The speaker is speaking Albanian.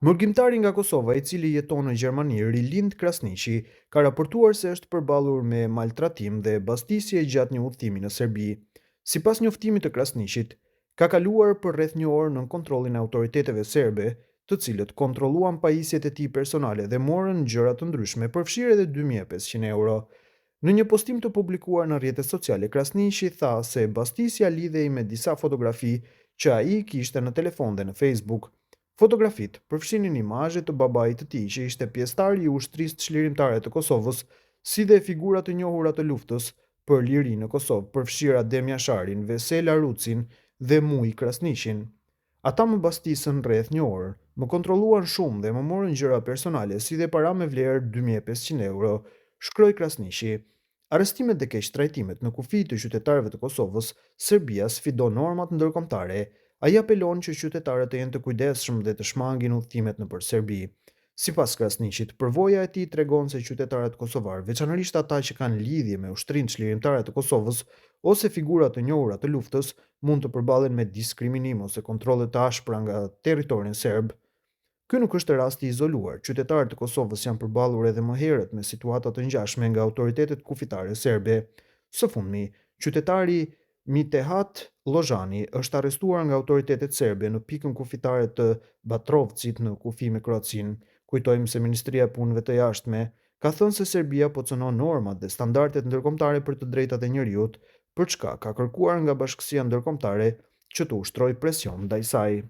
Mërgjimtari nga Kosova, i cili jeton në Gjermani, Rilind Krasniqi, ka raportuar se është përballur me maltratim dhe bastisje gjatë një udhtimi në Serbi. Sipas njoftimit të Krasniqit, ka kaluar për rreth një orë nën kontrollin e autoriteteve serbe, të cilët kontrolluan pajisjet e tij personale dhe morën gjëra të ndryshme, përfshirë edhe 2500 euro. Në një postim të publikuar në rrjetet sociale, Krasniqi tha se bastisja lidhej me disa fotografi që ai kishte në telefon dhe në Facebook. Fotografit përfshinin imazhe të babait të tij që ishte pjesëtar i ushtrisë çlirimtare të Kosovës, si dhe figura të njohura të luftës për liri në Kosovë, përfshira Adem Jasharin, Vesela Rucin dhe Muj Krasniqin. Ata më bastisën rreth një orë, më kontrolluan shumë dhe më morën gjëra personale, si dhe para me vlerë 2500 euro, shkroi Krasniqi. Arrestimet dhe keqtrajtimet në kufi të qytetarëve të Kosovës, Serbia sfidon normat ndërkombëtare. Ai apelon që qytetarët të jenë të kujdesshëm dhe të shmangin udhëtimet nëpër Serbi. Sipas Krasniqit, përvoja e tij tregon se qytetarët kosovar, veçanërisht ata që kanë lidhje me ushtrinë çlirimtare të Kosovës ose figura të njohura të luftës, mund të përballen me diskriminim ose kontrolle të ashpra nga territorin serb. Ky nuk është rasti i izoluar. Qytetarët e Kosovës janë përballur edhe më herët me situata të ngjashme nga autoritetet kufitare serbe. Së fundmi, qytetari Mitehat Lozani është arrestuar nga autoritetet serbe në pikën kufitare të Batrovcit në kufi me Kroacinë. Kujtojmë se Ministria e Punëve të Jashtme ka thënë se Serbia po cënon normat dhe standardet ndërkombëtare për të drejtat e njerëzit, për çka ka kërkuar nga Bashkësia Ndërkombëtare që të ushtrojë presion ndaj saj.